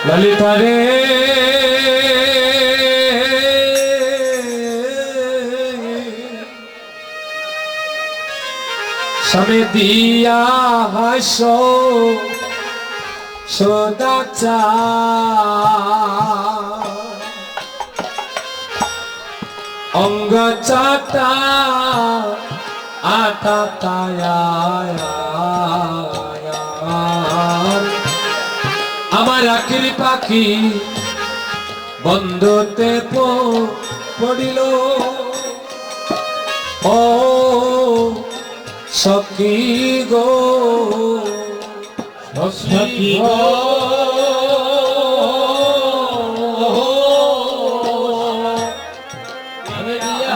ললিতা রে স্বামী দিয়া হাস সদাচা অঙ্গ চাটা আটা আমার আখির পাখি বন্ধুতে পড়িল ও সখী গো সখী গো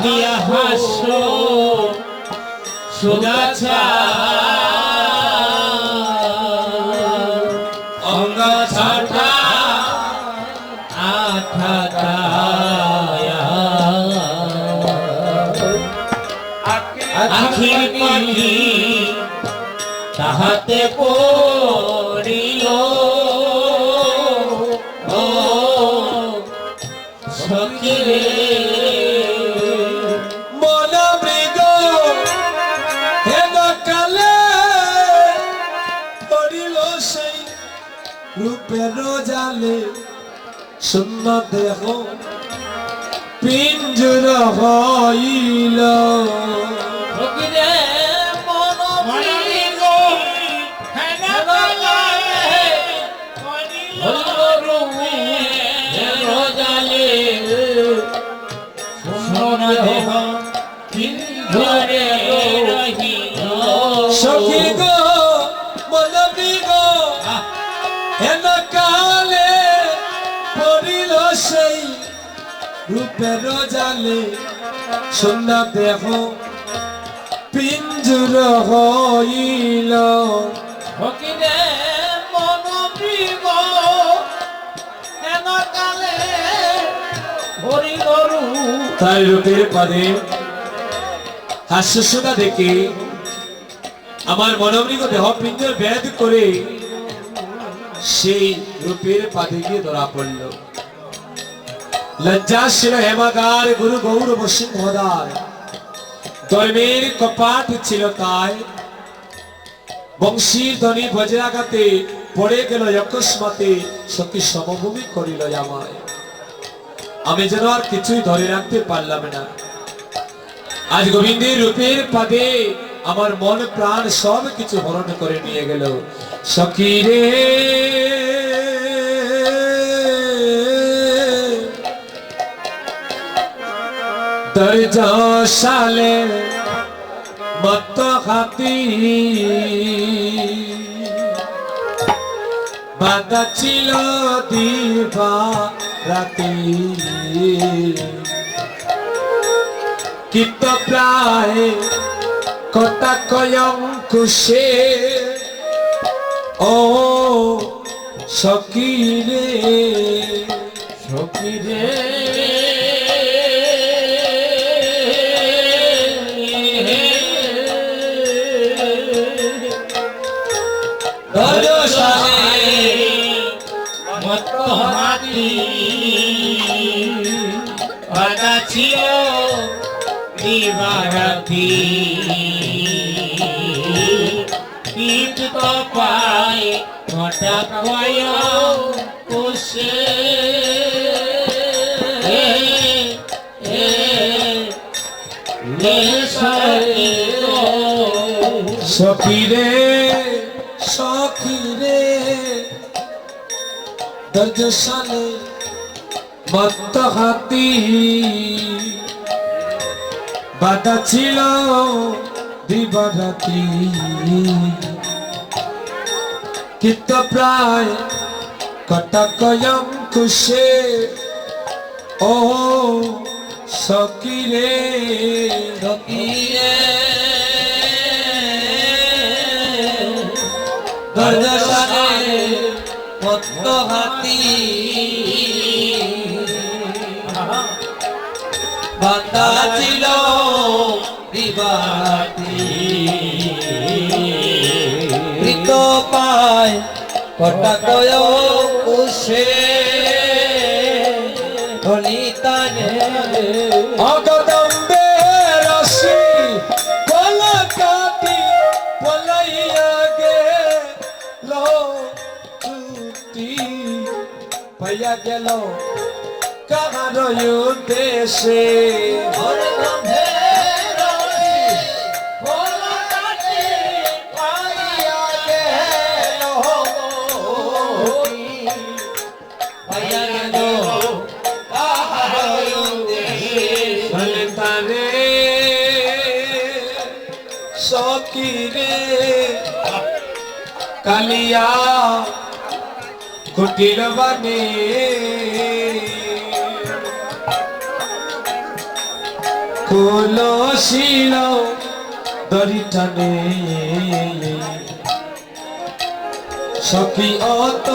দিয়া হাসো সুগাছা অঙ্গ ছাটা আখির পাখি তাহাতে পড়িল ও সখী রে মন মৃগ হেন কালে পড়িল সেই রূপের জালে শূন্য দেহ পিঞ্জর হইল সখী গো মনবী গো হেন কালে পড়িল সেই রূপের জালে শূন্য দেহ পিঞ্জুর হইল ফকিরে মনবী গো হেন কালে পড়িল তাই রূপের পদে হাস্যসুধা দেখে আমার মনোমৃগ দেহ পিঞ্জর ভেদ করে সেই রূপের পাদে গিয়ে ধরা পড়ল লজ্জাশীল হেমাগার গুরু গৌরব সিংহদার ধর্মের কপাট ছিল তাই বংশীর ধ্বনি বজ্রাঘাতে পড়ে গেল অকস্মাতে সখী সমভূমি করিল আমায় আমি যেন আর কিছুই ধরে রাখতে পারলাম না আজ গোবিন্দের রূপের পাদে আমার মন প্রাণ সব কিছু হরণ করে নিয়ে গেল সখী রে দরজশালে মত হাতি বাঁধা ছিল দিবা রাতি কিত প্রায় কটা কয়ঙ্কুশে ও সখী রে সখী রে মত হাতি বাঁধা ছিল দিবারাতি পিত পায় ঘটা কয় কোষে সখী রে সখী রে দরজশালে মত হাতি বাঁধা ছিল দিবারাতি কিত প্রায় কটা কয়ঙ্কুশে ও সখী রে সখী রে দরজশালে মত হাতি বাঁধা ছিল দিবারাতি মৃত পায় কটাকয় কুশে ধনিতানে অগদম্বে রশি পলকাটি পলাইয়া গেল ছুটি পাইয়া গেল কাহার উদ্দেশে সকিরে কালিয়া কুটির বানে কলসিল দরিটানে সখী অত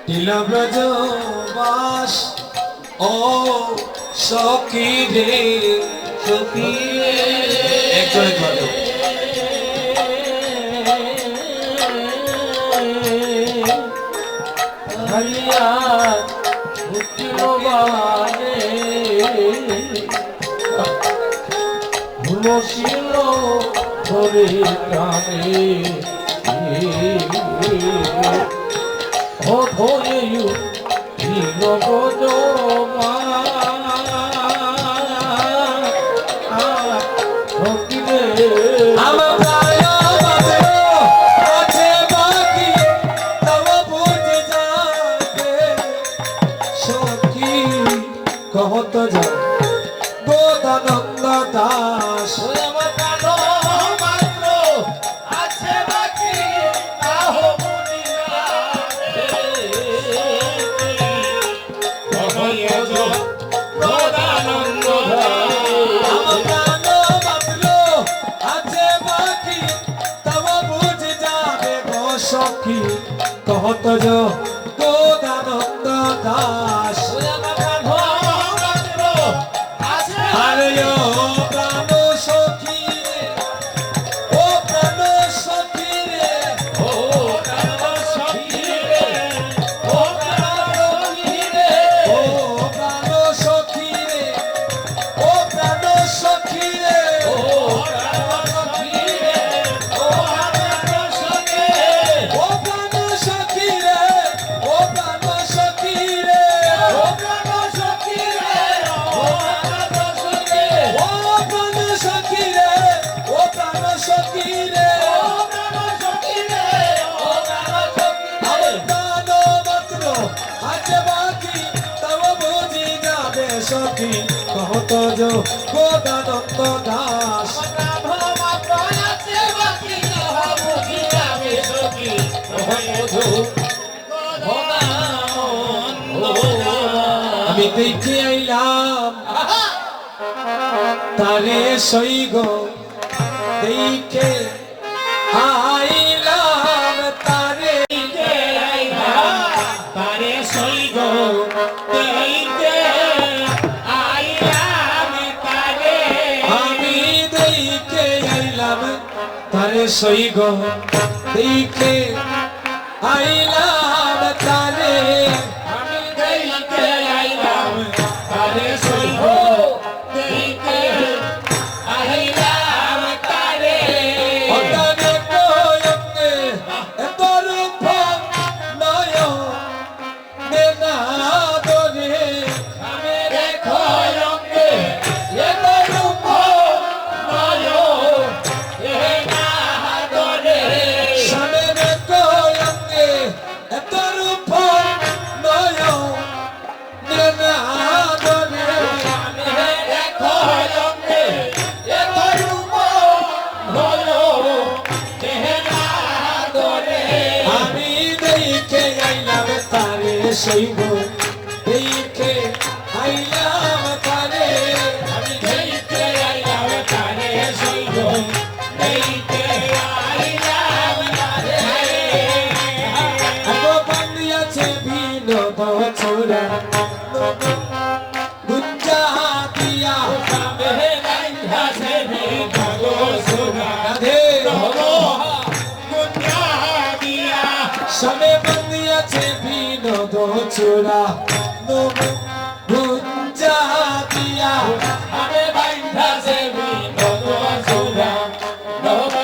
দিল ব্রজ বাস ও সখী রে সখী একজনে বলো হলিয়া উঠিল বানে ভুলছিল ধরে টানে ও ধরে দিল গজ আমার প্রায় বাজে আছে বাকি তব বুঝে যাবে সখী কহত যা বোধানন্দ দাস সখী কহত যো বোধানন্দ দাস আরে ও প্রাণ সখী রে ও প্রাণ সখী রে ও প্রাণ সখী রে ও প্রাণ সখী রে ও প্রাণ সখী রে ও প্রাণ সখী রে ও প্রাণ সখী রে ও প্রাণ সখী রে ও প্রাণ সখী রে ও প্রাণ সখী রে ও প্রাণ সখী রে ও প্রাণ সখী রে ও প্রাণ সখী রে ও প্রাণ সখী রে ও প্রাণ সখী রে ও প্রাণ সখী রে প্রাণ মাত্র আছে বাকি তব বুঝি যাবে সখী কহত যো বোধানন্দ দাস আমি দেখে আইলাম তারে সইগ দেখে আইলাম তারে তারে সইগ দেখে আইলাম তারে আমি দেখে আইলাম তারে সইগ দেখে আইলাম তারে আমি দেখে আইলাম তারে সইগ দেখে আইলাম তারে অতনে কোয়ঙ্গে এত রূপ নয় দেনা দরে আমি দেখো রঙে এত রূপ নয় এ না দরে সামনে কোয়ঙ্গে এত রূপ নয় দেনা দরে আমি দেখো রঙে এত রূপ নয় এ না দরে আমি দেখে আইলাম তারে সইব দেখে আইলাম তারে আমি দেখে আইলাম তারে সইগ দেখে আইলাম তারে এত বান্দিয়াছে ভিন্ন বছরা গুঞ্জা দিয়া সামনে রাইধা সে ভাগো সোনা রাধে গুঞ্জা দিয়া বন্দিয়াছে বিনোদ চূড়া নব গুঞ্জা দিয়া আমি বাইন্ধা সে বিনোদ চূড়া নব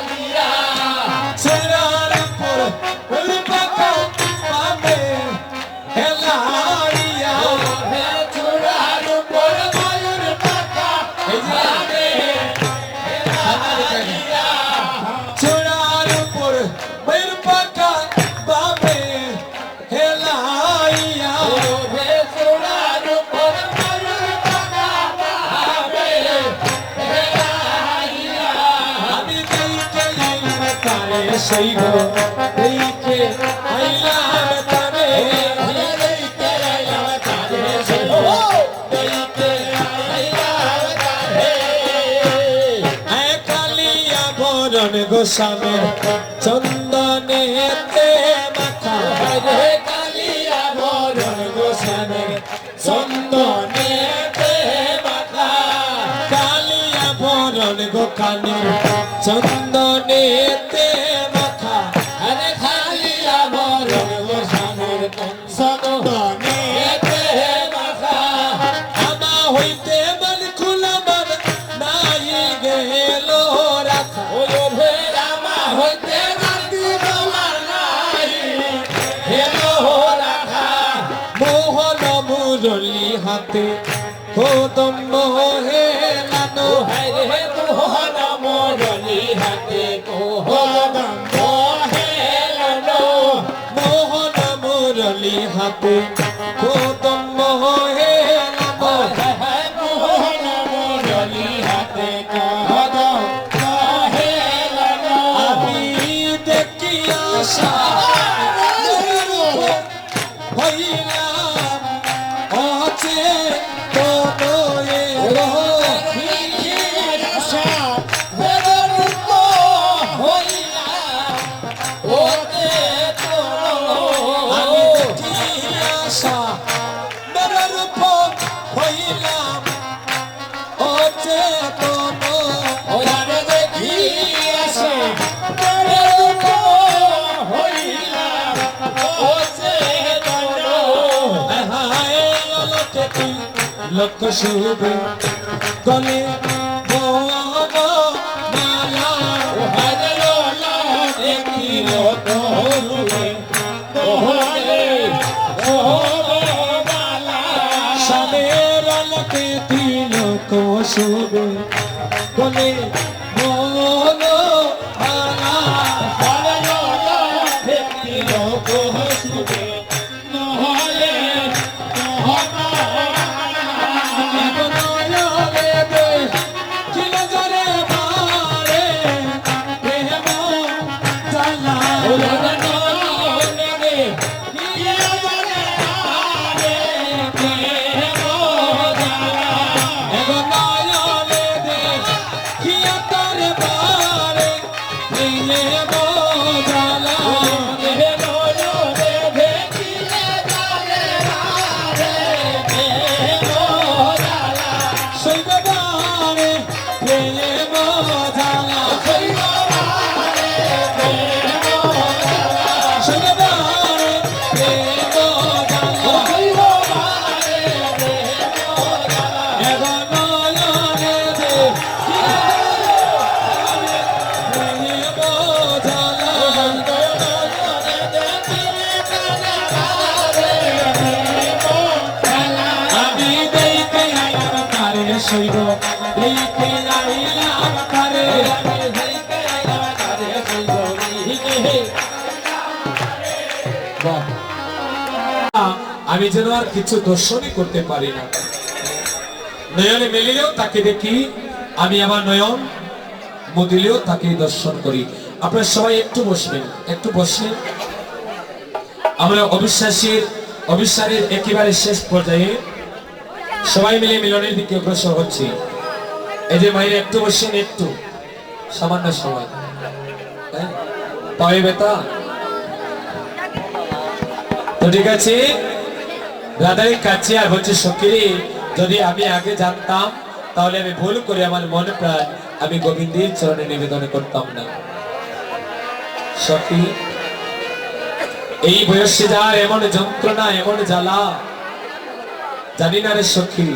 দিয়া চূড়ার উপর পাকা পাবে হেলাইয়া হে চূড়ার উপর ময়ূর পাখা ভাবে হেলাইয়া চূড়ার উপর ময়ূর পাকা পাবে হেলাইয়া হে চূড়ার উপর ময়ূর পাখা ভাবে হেলাইয়া আমি দেখে আইলাম তারে সেই গো দেখে আইলাম তারে কালিয়া বরণ গোস্বামীর চন্দনেতে মাথা কালিয়া বরণ গোকানের চন্দনেতে মাথা আমা হইতে মন খুলবার নাই গেল রাখা মোহন মুরলি হাতে কদম্ব হেলানো মোহন মুরলি হাতে কদম্ব হেলানো আমি দেখি আশা হইলাম অচে কোনো আমি দেখি আশা মেরর হইলাম অচে কোনো লোক শুভে গলে বব মালা সামের লোকে তিলক শুভে গলে বব মালা আমি যেন আর কিছু দর্শনই করতে পারি না। নয়নে মেলিলেও তাকে দেখি, আমি আমার নয়ন মুদিলেও তাকে দর্শন করি। আপনারা সবাই একটু বসবেন, একটু বসে আমরা অবিশ্বাসের একেবারে শেষ পর্যায়ে সবাই মিলে মিলনের দিকে অগ্রসর হচ্ছি। এই যে মায়ের একটু বসেন, একটু সামান্য সময় পায়ে ব্যথা তো ঠিক আছে। রাধারী কাছে আর বলছে সখী, যদি আমি আগে জানতাম তাহলে আমি ভুল করে আমার মনে প্রাণ আমি গোবিন্দের চরণে নিবেদন করতাম না। সখী এই বয়সে যার এমন যন্ত্রণা এমন জ্বালা জানি না রে সখী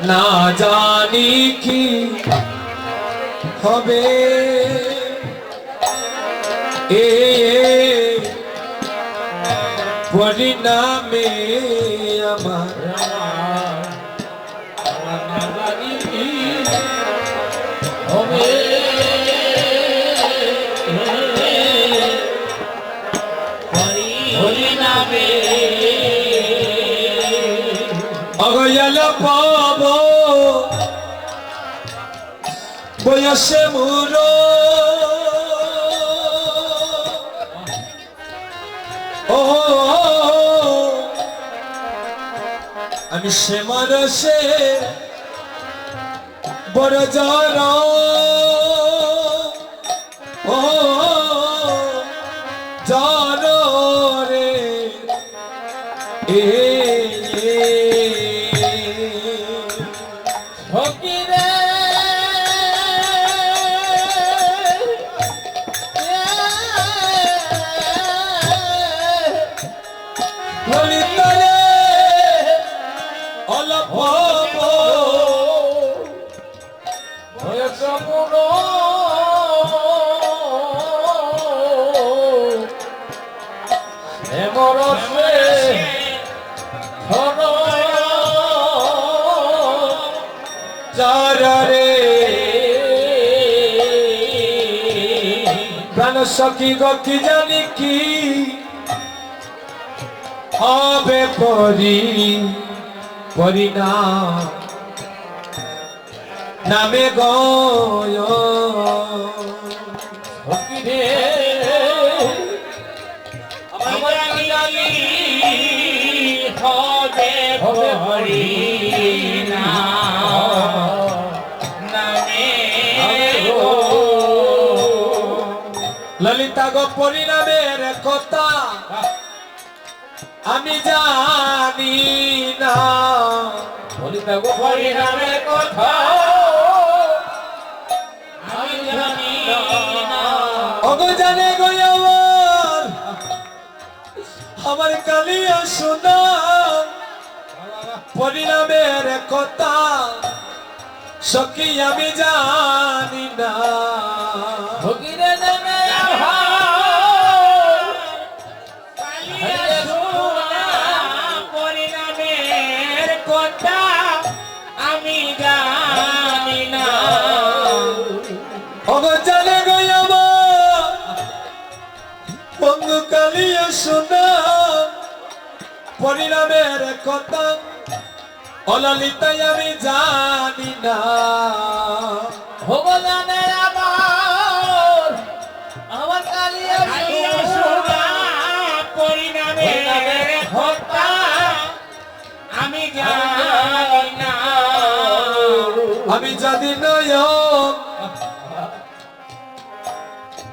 না জানি কি হবে এ পরিণামে আমার হবে হরিনামে অগয়াল পাব বয়সে মুর ও আমি সে মানসে বড় জ্বর ও জ্বর রে এ ফকিরে হরিতলে অলপ বয়স পুরো এমরসে ধর চারে প্রাণ সখী গো কি জানি কি হবে পরিণাম নামে গয় ফকিরে আমার জানি হবে নামে গো ললিতা গো পরিণামের কথা আমি জানি না ললিতা গো হরিনামের কথা আমি জানি না অগো জানে গো আমার কালিয়া শোনা পরিণামের কথা সখী আমি জানি না ফকিরে নামে পরিণামের কথা আমি জানি না অগো জানে গো আমার বন্ধু কালিয়া শোনা পরিণামের কথা অললিতাই আমি জানি না ভগবানের আমার কালিয়া সোনা পরিণামের কথা আমি জানি না আমি জানি নয়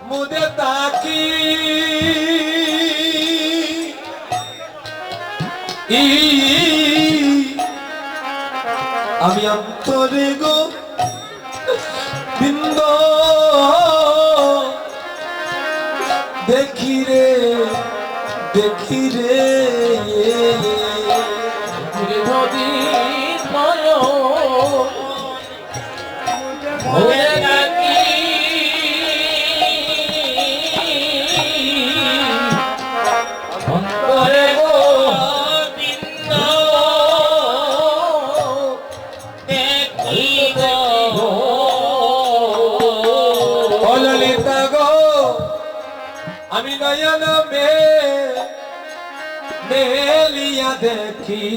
মুদে তাকি আমি অন্তরে গো বৃন্দ দেখি রে যদি নয় ভুলে নাকি অন্তরে গো বিন্দ দেখি গো অললিতা গো আমি নয়ন মেলিয়া দেখি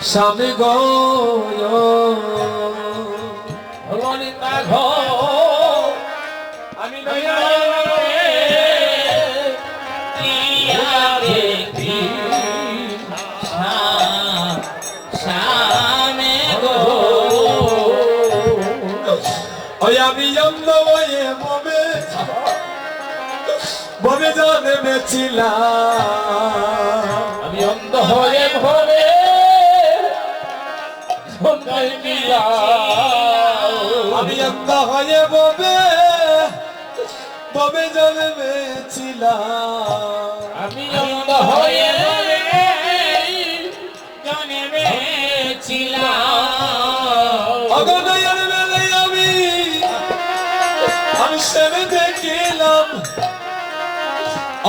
স্বামী গো ললিতা ঘো আমি দেখি শামে গো ওই আমি অন্ধ হয়ে ববে জানে মেছিলাম আমি অন্ধ হয়ে ভরে সন্ধ্যায় মিলা আমি অন্ধ হয়ে ববে ববে জন্মেছিলাম আমি অন্ধ হয়ে জন্মেছিলাম অগনয়ের মেলে আমি সেবে দেখিলাম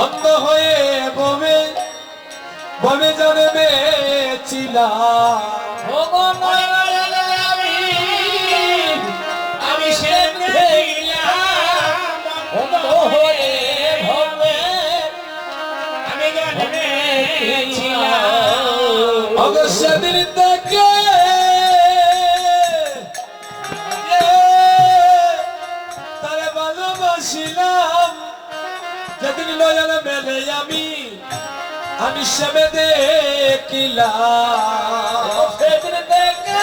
অন্ধ হয়ে ববে ববে জন্মেছিলাম আমি সে অন্ধ হয়ে ভবে আমি জন্মেছিলাম অবশ্যই দিন থেকে তারে ভালোবাসিলাম যেদিন নয়ন মেলে আমি সেবে দেখিলাম সেদিন থেকে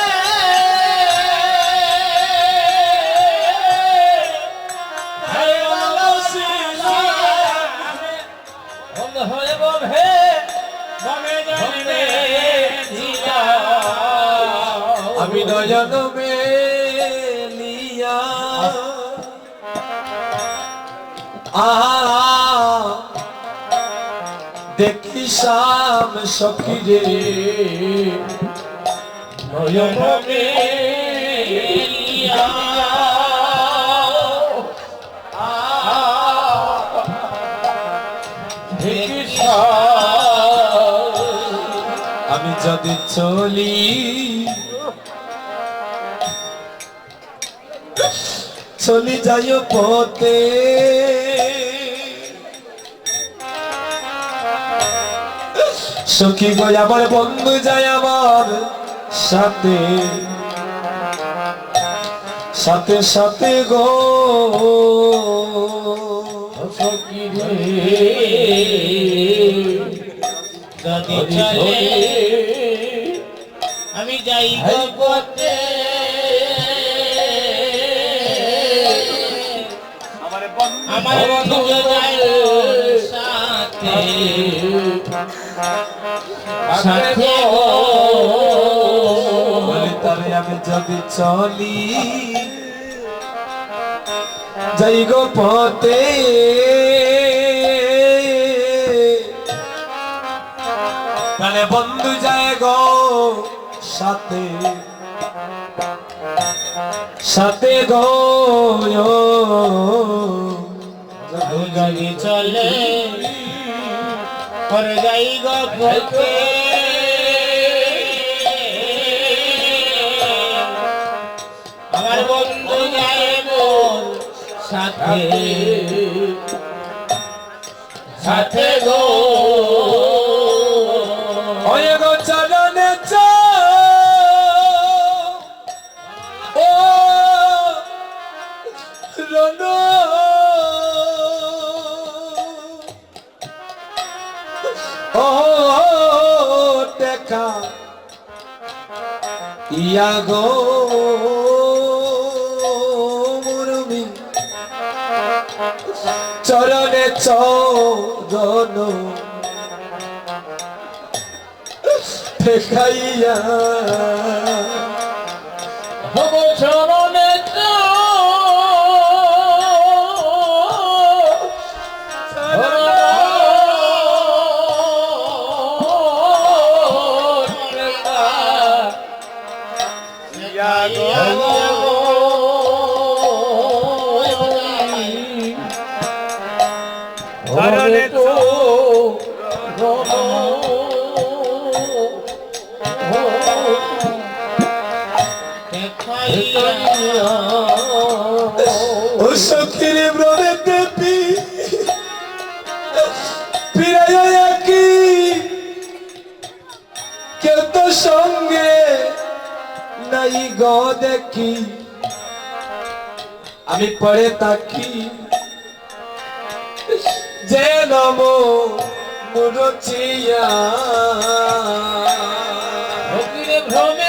তারে ভালোবাসিলাম অন্ধ হয়ে ভবে ভবে জন্মেছিলাম আমি নয়ন মেলিয়া দেখি শাম সখী রে নয়ন মেলিয়া আমি যদি চলি চলি যাই পথে সখী গো আমার বন্ধু যায় আমার সাথে সাথে সাথে গো সখী রে যদি চলে আমি যাই পথে আমার বন্ধু যায় সাথে সাথে বলে তবে আমি যদি চলি যাই গো পথে মানে বন্ধু যায় গো সাথে সাথে গো যদি চলে করে যাই গো পথে আমার বন্ধু যায় মোর সাথে সাথে গো ওয়ে গো চলনে ও রনো ও দেখা ইয়া গো মুরমি চরণে চরণ দেখাইয়া হব চরণে ও সখীর ব্রণে দেবী ফিরাইয়া কি কেউ তো সঙ্গে নাই গো দেখি আমি পড়ে তাকি যে নম মুরচিয়া ভ্রমে